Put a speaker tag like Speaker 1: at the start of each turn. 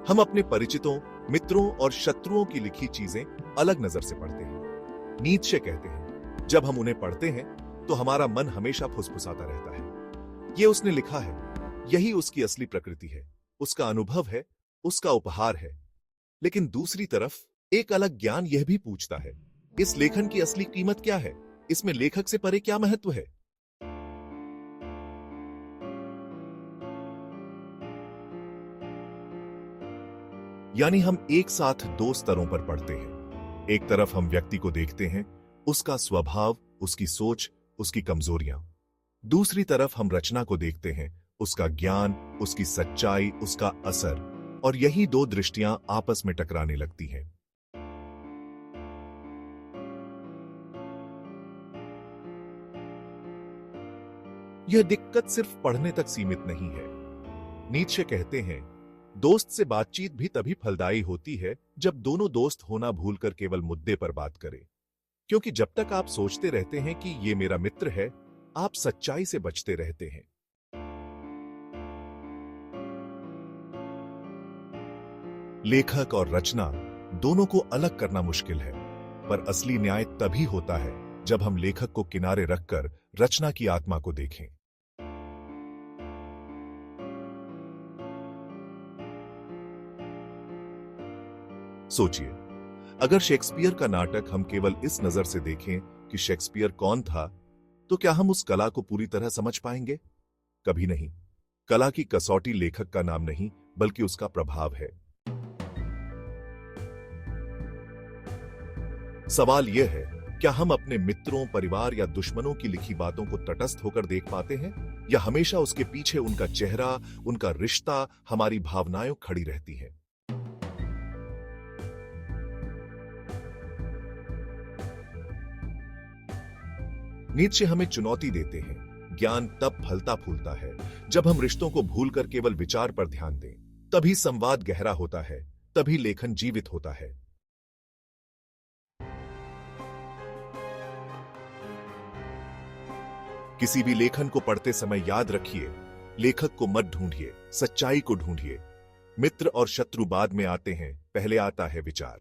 Speaker 1: हम अपने परिचितों, मित्रों और शत्रुओं की लिखी चीजें अलग नजर से पढ़ते हैं। नीत्शे कहते हैं, जब हम उन्हें पढ़ते हैं तो हमारा मन हमेशा फुसफुसाता रहता है। ये उसने लिखा है, यही उसकी असली प्रकृति है, उसका अनुभव है, उसका उपहार है। लेकिन दूसरी तरफ एक अलग ज्ञान यह भी पूछता है, इस लेखन की असली कीमत क्या है? इसमें लेखक से परे क्या महत्व है? यानी हम एक साथ दो स्तरों पर पढ़ते हैं। एक तरफ हम व्यक्ति को देखते हैं, उसका स्वभाव, उसकी सोच, उसकी कमजोरियां। दूसरी तरफ हम रचना को देखते हैं, उसका ज्ञान, उसकी सच्चाई, उसका असर। और यही दो दृष्टियां आपस में टकराने लगती हैं। यह दिक्कत सिर्फ पढ़ने तक सीमित नहीं है। नीत्शे कहते हैं, दोस्त से बातचीत भी तभी फलदायी होती है जब दोनों दोस्त होना भूलकर केवल मुद्दे पर बात करें। क्योंकि जब तक आप सोचते रहते हैं कि ये मेरा मित्र है, आप सच्चाई से बचते रहते हैं। लेखक और रचना दोनों को अलग करना मुश्किल है, पर असली न्याय तभी होता है जब हम लेखक को किनारे रखकर रचना की आत्मा को देखें। सोचिए, अगर शेक्सपियर का नाटक हम केवल इस नजर से देखें कि शेक्सपियर कौन था, तो क्या हम उस कला को पूरी तरह समझ पाएंगे? कभी नहीं। कला की कसौटी लेखक का नाम नहीं, बल्कि उसका प्रभाव है। सवाल यह है, क्या हम अपने मित्रों, परिवार या दुश्मनों की लिखी बातों को तटस्थ होकर देख पाते हैं, या हमेशा उसके पीछे उनका चेहरा, उनका रिश्ता, हमारी भावनाएं खड़ी रहती हैं? नीत्शे हमें चुनौती देते हैं, ज्ञान तब फलता फूलता है जब हम रिश्तों को भूलकर केवल विचार पर ध्यान दें। तभी संवाद गहरा होता है, तभी लेखन जीवित होता है। किसी भी लेखन को पढ़ते समय याद रखिए, लेखक को मत ढूंढिए, सच्चाई को ढूंढिए। मित्र और शत्रु बाद में आते हैं, पहले आता है विचार।